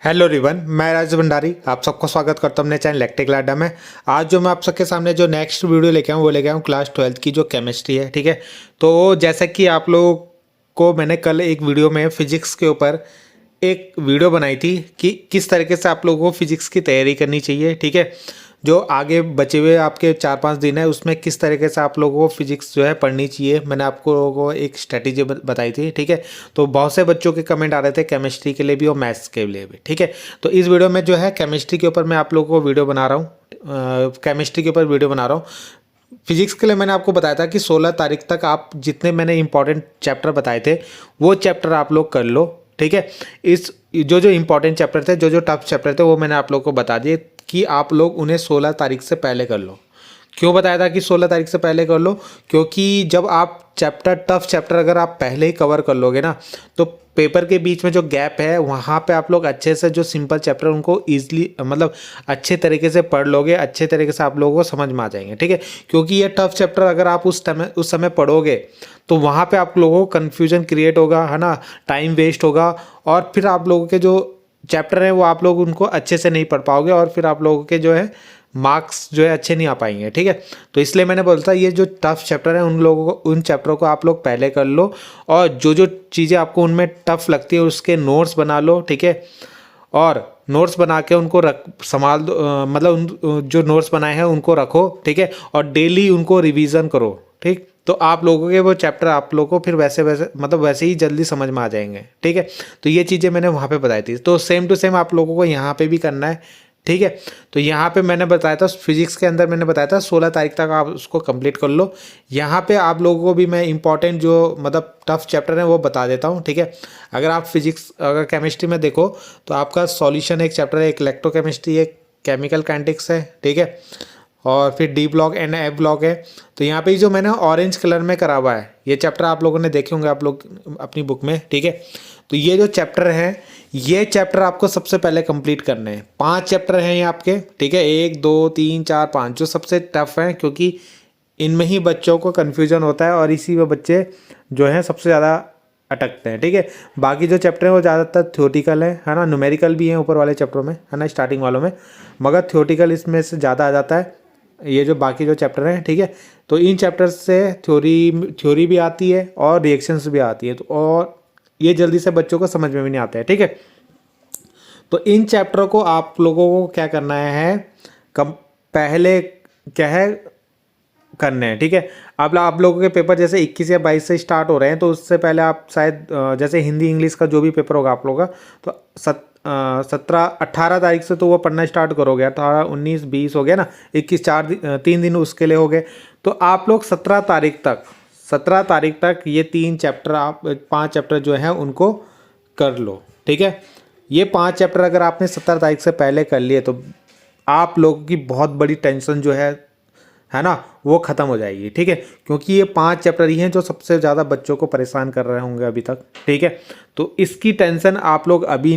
Hello रिवन, मैं राज भंडारी आप सबको स्वागत करता हूँ अपने चैनल इलेक्ट्रिकल अड्डा में। आज जो मैं आप सबके सामने जो नेक्स्ट वीडियो लेके आऊँ वो लेके आऊँ क्लास 12th की जो केमिस्ट्री है। ठीक है, तो जैसा कि आप लोगों को मैंने कल एक वीडियो में फिजिक्स के ऊपर एक वीडियो बनाई थी कि किस तरीके से आप लोगों को फिजिक्स की तैयारी करनी चाहिए। ठीक है, जो आगे बचे हुए आपके 4-5 दिन है उसमें किस तरीके से आप लोगों को फिजिक्स जो है पढ़नी चाहिए, मैंने आपको लोगों को एक स्ट्रेटेजी बताई थी। ठीक है, तो बहुत से बच्चों के कमेंट आ रहे थे केमिस्ट्री के लिए भी और मैथ्स के लिए भी। ठीक है, तो इस वीडियो में जो है केमिस्ट्री के ऊपर मैं आप लोगों को वीडियो बना रहा हूँ, केमिस्ट्री के ऊपर वीडियो बना रहा हूँ। फिजिक्स के लिए मैंने आपको बताया था कि 16 तारीख तक आप जितने मैंने इंपॉर्टेंट चैप्टर बताए थे वो चैप्टर आप लोग कर लो। ठीक है, इस जो जो इंपॉर्टेंट चैप्टर थे, जो जो टफ चैप्टर थे वो मैंने आप लोग को बता दिए कि आप लोग उन्हें 16 तारीख से पहले कर लो। क्यों बताया था कि 16 तारीख से पहले कर लो? क्योंकि जब आप टफ चैप्टर अगर आप पहले ही कवर कर लोगे ना, तो पेपर के बीच में जो गैप है वहाँ पे आप लोग अच्छे से जो सिंपल चैप्टर उनको ईजिली मतलब अच्छे तरीके से पढ़ लोगे, अच्छे तरीके से आप लोगों को समझ में आ जाएंगे। ठीक है, क्योंकि ये टफ चैप्टर अगर आप उस समय पढ़ोगे तो वहाँ पे आप लोगों को कन्फ्यूजन क्रिएट होगा, है ना, टाइम वेस्ट होगा और फिर आप लोगों के जो चैप्टर हैं वो आप लोग उनको अच्छे से नहीं पढ़ पाओगे और फिर आप लोगों के जो है मार्क्स जो है अच्छे नहीं आ पाएंगे। ठीक है, तो इसलिए मैंने बोलता ये जो टफ चैप्टर है उन चैप्टरों को आप लोग पहले कर लो और जो जो चीज़ें आपको उनमें टफ लगती है उसके नोट्स बना लो। ठीक है, और नोट्स बना के उनको संभाल दो, मतलब जो नोट्स बनाए हैं उनको रखो। ठीक है, और डेली उनको रिवीजन करो। ठीक, तो आप लोगों के वो चैप्टर आप लोगों को फिर वैसे ही जल्दी समझ में आ जाएंगे। ठीक है, तो ये चीज़ें मैंने वहाँ पे बताई थी, तो सेम टू सेम आप लोगों को यहाँ पे भी करना है। ठीक है, तो यहाँ पे मैंने बताया था फिजिक्स के अंदर मैंने बताया था 16 तारीख तक आप उसको कंप्लीट कर लो। यहाँ पे आप लोगों को भी मैं इंपॉर्टेंट जो मतलब टफ चैप्टर है वो बता देता हूँ। ठीक है, अगर केमिस्ट्री में देखो तो आपका सॉल्यूशन एक चैप्टर है, एक इलेक्ट्रोकेमिस्ट्री है, केमिकल काइनेटिक्स है। ठीक है, और फिर D block and F block है। तो यहाँ पे जो मैंने ऑरेंज कलर में करा हुआ है ये चैप्टर आप लोगों ने देखे होंगे आप लोग अपनी बुक में। ठीक है, तो ये जो चैप्टर है ये चैप्टर आपको सबसे पहले कंप्लीट करने हैं। 5 चैप्टर हैं ये आपके। ठीक है, 1 2 3 4 5 जो सबसे टफ हैं, क्योंकि इनमें ही बच्चों को कन्फ्यूजन होता है और इसी में बच्चे जो हैं सबसे ज़्यादा अटकते हैं। ठीक है, बाकी जो चैप्टर हैं वो ज़्यादातर थ्योरेटिकल है ना, न्यूमेरिकल भी हैं ऊपर वाले चैप्टरों में, है ना, स्टार्टिंग वालों में, मगर थ्योरेटिकल इसमें से ज़्यादा आ जाता है ये जो बाकी जो चैप्टर हैं। ठीक है, तो इन चैप्टर से थ्योरी भी आती है और रिएक्शंस भी आती है, तो और ये जल्दी से बच्चों को समझ में भी नहीं आता है। ठीक है, तो इन चैप्टरों को आप लोगों को क्या करना है, कम पहले क्या है करने हैं। ठीक है, आप लोगों के पेपर जैसे 21 या 22 से स्टार्ट हो रहे हैं, तो उससे पहले आप शायद जैसे हिंदी इंग्लिश का जो भी पेपर होगा आप लोगों का, तो 18 तारीख से तो वो पढ़ना स्टार्ट करोगे। 18 19 20 हो गया ना, 21 3 दिन उसके लिए हो गए। तो आप लोग 17 तारीख तक ये 5 चैप्टर जो हैं उनको कर लो। ठीक है, ये 5 चैप्टर अगर आपने 17 तारीख से पहले कर लिए तो आप लोगों की बहुत बड़ी टेंशन जो है ना, वो ख़त्म हो जाएगी। ठीक है, क्योंकि ये 5 चैप्टर ही हैं जो सबसे ज़्यादा बच्चों को परेशान कर रहे होंगे अभी तक। ठीक है, तो इसकी टेंशन आप लोग अभी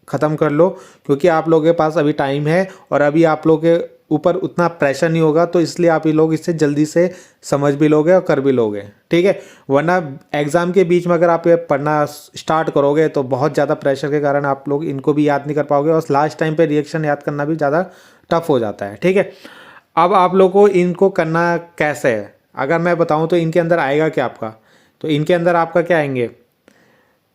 ख़त्म कर लो, क्योंकि आप लोगों के पास अभी टाइम है और अभी आप लोगों के ऊपर उतना प्रेशर नहीं होगा, तो इसलिए आप ये लोग इससे जल्दी से समझ भी लोगे और कर भी लोगे। ठीक है, वरना एग्ज़ाम के बीच में अगर आप ये पढ़ना स्टार्ट करोगे तो बहुत ज़्यादा प्रेशर के कारण आप लोग इनको भी याद नहीं कर पाओगे और लास्ट टाइम पे रिएक्शन याद करना भी ज़्यादा टफ हो जाता है। ठीक है, अब आप लोग को इनको करना कैसे है अगर मैं बताऊं तो इनके अंदर आएगा क्या आपका, तो इनके अंदर आपका क्या आएंगे,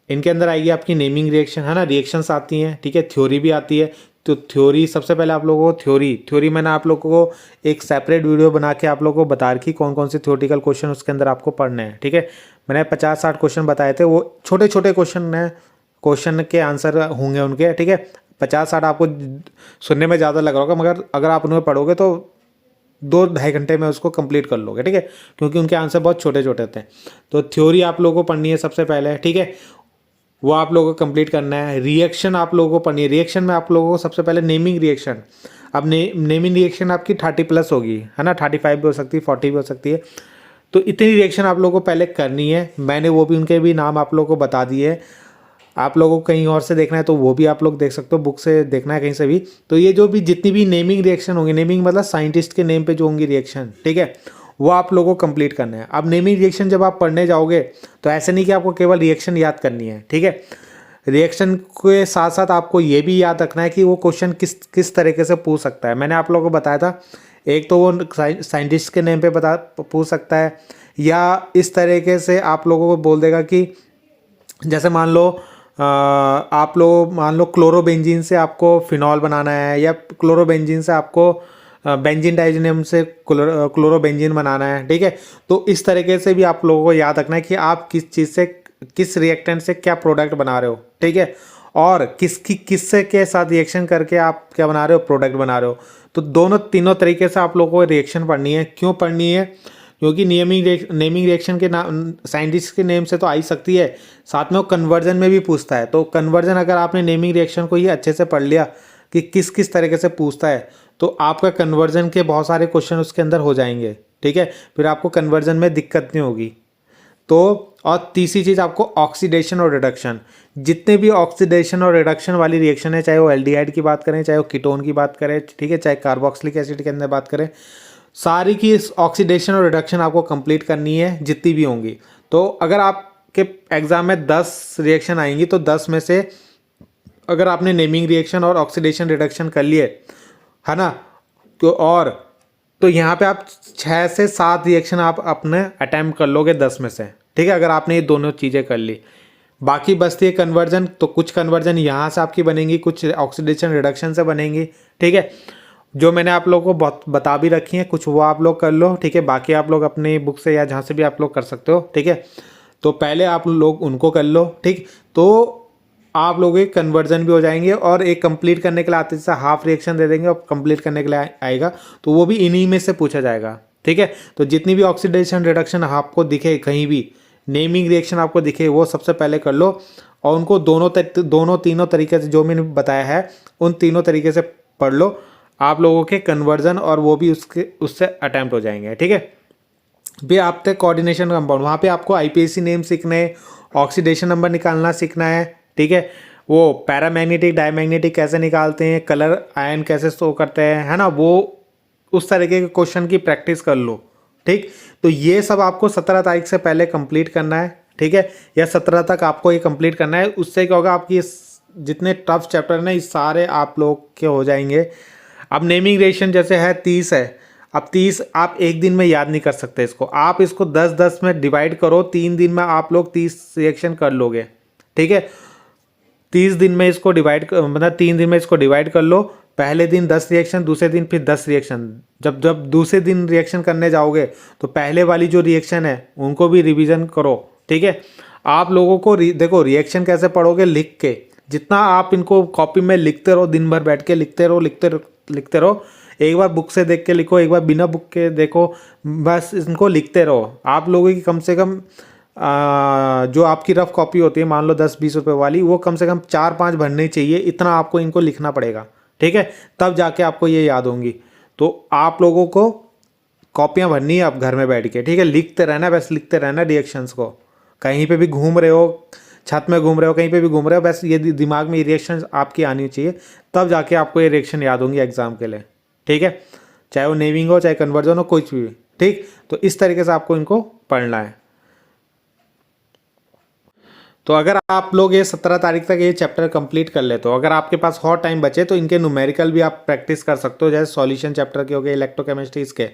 इनके अंदर आएगी आपकी नेमिंग रिएक्शन, है ना, रिएक्शंस आती हैं। ठीक है, थ्योरी भी आती है। तो थ्योरी सबसे पहले आप लोगों को थ्योरी मैंने आप लोगों को एक सेपरेट वीडियो बना के आप लोगों को बता रखी कौन कौन से थ्योरेटिकल क्वेश्चन उसके अंदर आपको पढ़ने हैं। ठीक है, मैंने 50-60 क्वेश्चन बताए थे, वो छोटे छोटे क्वेश्चन हैं, क्वेश्चन के आंसर होंगे उनके। ठीक है, 50-60 आपको सुनने में ज़्यादा लग रहा होगा, मगर अगर आप उन्हें पढ़ोगे तो 2-2.5 घंटे में उसको कंप्लीट कर लोगे। ठीक है, क्योंकि उनके आंसर बहुत छोटे छोटे थे। तो थ्योरी आप लोगों को पढ़नी है सबसे पहले। ठीक है, वो आप लोगों को कंप्लीट करना है। रिएक्शन आप लोगों को पढ़नी है। रिएक्शन में आप लोगों को सबसे पहले नेमिंग रिएक्शन, अब नेमिंग रिएक्शन आपकी 30+ होगी, है ना, 35 भी हो सकती है, 40 भी हो सकती है। तो इतनी रिएक्शन आप लोगों को पहले करनी है। मैंने वो भी उनके भी नाम आप लोगों को बता दिए हैं। आप लोगों को कहीं और से देखना है तो वो भी आप लोग देख सकते हो, बुक से देखना है कहीं से भी। तो ये जो भी जितनी भी नेमिंग रिएक्शन होंगी, नेमिंग मतलब साइंटिस्ट के नेम पे जो होंगी रिएक्शन, ठीक है, वो आप लोगों को कंप्लीट करना है। अब नेमिंग रिएक्शन जब आप पढ़ने जाओगे तो ऐसे नहीं कि आपको केवल रिएक्शन याद करनी है। ठीक है, रिएक्शन के साथ साथ आपको ये भी याद रखना है कि वो क्वेश्चन किस किस तरीके से पूछ सकता है। मैंने आप लोगों को बताया था, एक तो वो साइंटिस्ट के नेम पे पूछ सकता है, या इस तरीके से आप लोगों को बोल देगा कि जैसे मान लो आप लोग मान लो क्लोरोबेंजीन से आपको फिनॉल बनाना है, या क्लोरोबेंजीन से आपको बेंजीन डाइजीनियम से क्लोरोबेंजीन बनाना है, ठीक है। तो इस तरीके से भी आप लोगों को याद रखना है कि आप किस चीज़ से, किस रिएक्टेंट से क्या प्रोडक्ट बना रहे हो, ठीक है, और किससे के साथ रिएक्शन करके आप क्या बना रहे हो, प्रोडक्ट बना रहे हो। तो दोनों तीनों तरीके से आप लोगों को रिएक्शन पढ़नी है। क्यों पढ़नी है? क्योंकि नेमिंग रिएक्शन के नाम साइंटिस्ट के नेम से तो आ ही सकती है, साथ में वो कन्वर्जन में भी पूछता है। तो कन्वर्जन अगर आपने नेमिंग रिएक्शन को ही अच्छे से पढ़ लिया कि किस किस तरीके से पूछता है, तो आपका कन्वर्जन के बहुत सारे क्वेश्चन उसके अंदर हो जाएंगे, ठीक है। फिर आपको कन्वर्जन में दिक्कत नहीं होगी। तो और तीसरी चीज़ आपको ऑक्सीडेशन और रिडक्शन, जितने भी ऑक्सीडेशन और रिडक्शन वाली रिएक्शन है, चाहे वो एल्डिहाइड की बात करें, चाहे वो कीटोन की बात करें, ठीक है, चाहे कार्बोक्सिलिक एसिड के अंदर बात करें, सारी की ऑक्सीडेशन और रिडक्शन आपको कंप्लीट करनी है जितनी भी होंगी। तो अगर आपके एग्जाम में 10 रिएक्शन आएंगी तो 10 में से अगर आपने नेमिंग रिएक्शन और ऑक्सीडेशन रिडक्शन कर लिए, है ना, तो यहाँ पे आप 6 से 7 रिएक्शन आप अपने अटैम्प्ट कर लोगे 10 में से, ठीक है, अगर आपने ये दोनों चीज़ें कर ली। बाकी बचती है कन्वर्जन, तो कुछ कन्वर्जन यहाँ से आपकी बनेंगी, कुछ ऑक्सीडेशन रिडक्शन से बनेंगी, ठीक है। जो मैंने आप लोगों को बहुत बता भी रखी है, कुछ वो आप लोग कर लो, ठीक है। बाकी आप लोग अपनी बुक से या जहाँ से भी आप लोग कर सकते हो, ठीक है। तो पहले आप लोग उनको कर लो, ठीक। तो आप लोग एक कन्वर्जन भी हो जाएंगे, और एक कंप्लीट करने के लिए आते जैसे हाफ रिएक्शन दे देंगे और कंप्लीट करने के लिए आएगा, तो वो भी इन्हीं में से पूछा जाएगा, ठीक है। तो जितनी भी ऑक्सीडेशन रिडक्शन आपको दिखे कहीं भी, नेमिंग रिएक्शन आपको दिखे, वो सबसे पहले कर लो, और उनको दोनों तीनों तरीके से जो मैंने बताया है उन तीनों तरीके से पढ़ लो। आप लोगों के कन्वर्जन और वो भी उससे अटैम्प्ट हो जाएंगे, ठीक है। भी आपके कोऑर्डिनेशन कंपाउंड, वहाँ पे आपको आईपीएसी नेम सीखना है, ऑक्सीडेशन नंबर निकालना सीखना है, ठीक है। वो पैरामैग्नेटिक डायमैग्नेटिक कैसे निकालते हैं, कलर आयन कैसे शो करते हैं, है ना, वो उस तरीके के क्वेश्चन की प्रैक्टिस कर लो, ठीक। तो ये सब आपको 17 तारीख से पहले कंप्लीट करना है, ठीक है, या 17 तक आपको ये कंप्लीट करना है। उससे क्या होगा, आपकी जितने टफ चैप्टर हैं ये सारे आप लोग के हो जाएंगे। अब नेमिंग रिएक्शन जैसे है 30 है, अब 30 आप एक दिन में याद नहीं कर सकते इसको, आप इसको 10-10 में डिवाइड करो, 3 दिन में आप लोग 30 रिएक्शन कर लोगे, ठीक है। 30 दिन में इसको डिवाइड मतलब 3 दिन में इसको डिवाइड कर लो। पहले दिन 10 रिएक्शन, दूसरे दिन फिर 10 रिएक्शन। जब जब दूसरे दिन रिएक्शन करने जाओगे तो पहले वाली जो रिएक्शन है उनको भी रिवीजन करो, ठीक है। आप लोगों को देखो रिएक्शन कैसे पढ़ोगे, लिख के, जितना आप इनको कॉपी में लिखते रहो, दिन भर बैठ के लिखते रहो। एक बार बुक से देख के लिखो, एक बार बिना बुक के देखो, बस इनको लिखते रहो। आप लोगों की कम से कम जो आपकी रफ कॉपी होती है, मान लो 10-20 रुपए वाली, वो कम से कम 4-5 भरनी चाहिए, इतना आपको इनको लिखना पड़ेगा, ठीक है, तब जाके आपको ये याद होंगी। तो आप लोगों को कॉपियाँ भरनी है आप घर में बैठ के, ठीक है, लिखते रहना, बस लिखते रहना रिएक्शंस को। कहीं पे भी घूम रहे हो, छत में घूम रहे हो, कहीं पे भी घूम रहे हो, बस ये दिमाग में रिएक्शन आपकी आनी चाहिए, तब जाके आपको ये रिएक्शन याद होंगी एग्जाम के लिए, ठीक है। चाहे वो नेमिंग हो, चाहे कन्वर्जन हो, कुछ भी, ठीक। तो इस तरीके से आपको इनको पढ़ना है। तो अगर आप लोग ये 17 तारीख तक ये चैप्टर कंप्लीट कर लेते हो, अगर आपके पास और टाइम बचे तो इनके न्यूमेरिकल भी आप प्रैक्टिस कर सकते हो, जैसे सॉल्यूशन चैप्टर के हो गए, इलेक्ट्रोकेमिस्ट्री के,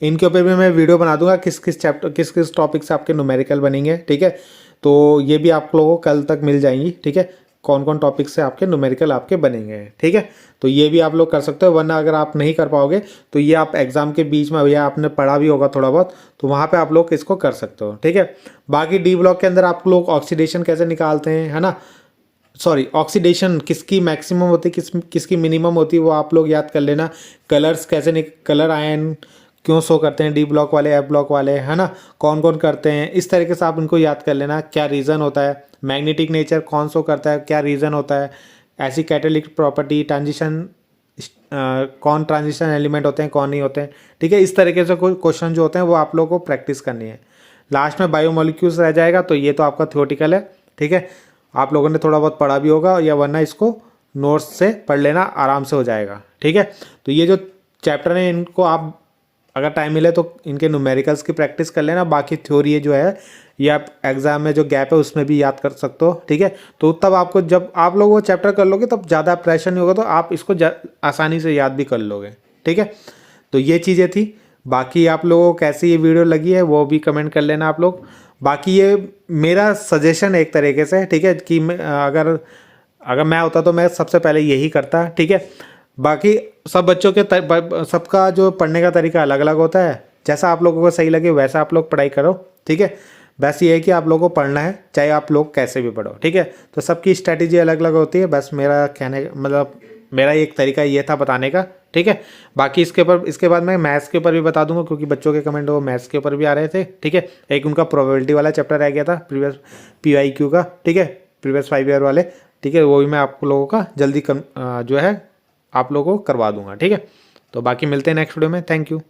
इनके ऊपर भी मैं वीडियो बना दूंगा किस किस टॉपिक से आपके न्यूमेरिकल बनेंगे, ठीक है। तो ये भी आप लोगों को कल तक मिल जाएंगी, ठीक है, कौन कौन टॉपिक से आपके न्यूमेरिकल आपके बनेंगे, ठीक है। तो ये भी आप लोग कर सकते हो, वरना अगर आप नहीं कर पाओगे तो ये आप एग्जाम के बीच में, या आपने पढ़ा भी होगा थोड़ा बहुत, तो वहाँ पे आप लोग इसको कर सकते हो, ठीक है। बाकी डी ब्लॉक के अंदर आप लोग ऑक्सीडेशन कैसे निकालते हैं, है ना, सॉरी, ऑक्सीडेशन किसकी मैक्सिमम होती है, किसकी मिनिमम होती है, वो आप लोग याद कर लेना। कलर्स कैसे कलर आयन क्यों शो करते हैं, डी ब्लॉक वाले, एफ ब्लॉक वाले, है ना, कौन कौन करते हैं, इस तरीके से आप इनको याद कर लेना। क्या रीज़न होता है, मैग्नेटिक नेचर कौन शो करता है, क्या रीज़न होता है, ऐसी कैटालिटिक प्रॉपर्टी, ट्रांजिशन, कौन ट्रांजिशन एलिमेंट होते हैं, कौन नहीं होते हैं, ठीक है। इस तरीके से कोई क्वेश्चन जो होते हैं वो आप लोगों को प्रैक्टिस करनी है। लास्ट में बायोमोलिक्यूल्स रह जाएगा, तो ये तो आपका थियोटिकल है, ठीक है, आप लोगों ने थोड़ा बहुत पढ़ा भी होगा, या वरना इसको नोट्स से पढ़ लेना, आराम से हो जाएगा, ठीक है। तो ये जो चैप्टर है इनको आप अगर टाइम मिले तो इनके न्यूमेरिकल्स की प्रैक्टिस कर लेना, बाकी थ्योरी ये जो है या एग्ज़ाम में जो गैप है उसमें भी याद कर सकते हो, ठीक है। तो तब आपको, जब आप लोग वो चैप्टर कर लोगे तब ज़्यादा प्रेशर नहीं होगा, तो आप इसको आसानी से याद भी कर लोगे, ठीक है। तो ये चीज़ें थी। बाकी आप लोगों को कैसी ये वीडियो लगी है वो भी कमेंट कर लेना आप लोग। बाकी ये मेरा सजेशन है एक तरीके से, ठीक है, कि अगर मैं होता तो मैं सबसे पहले यही करता, ठीक है। बाकी सब बच्चों के सबका जो पढ़ने का तरीका अलग अलग होता है, जैसा आप लोगों को सही लगे वैसा आप लोग पढ़ाई करो, ठीक है। बस ये है कि आप लोगों को पढ़ना है, चाहे आप लोग कैसे भी पढ़ो, ठीक है। तो सबकी स्ट्रैटेजी अलग अलग होती है, बस मेरा कहने मतलब मेरा एक तरीका ये था बताने का, ठीक है। बाकी इसके बाद मैं मैथ्स के ऊपर भी बता दूंगा, क्योंकि बच्चों के कमेंट वो मैथ्स के ऊपर भी आ रहे थे, ठीक है। एक उनका प्रोबेबिलिटी वाला चैप्टर रह गया था प्रीवियस PYQ का, ठीक है, प्रीवियस 5 ईयर वाले, ठीक है। वो भी मैं आप लोगों का जल्दी जो है आप लोगों को करवा दूंगा, ठीक है। तो बाकी मिलते हैं नेक्स्ट वीडियो में। Thank you.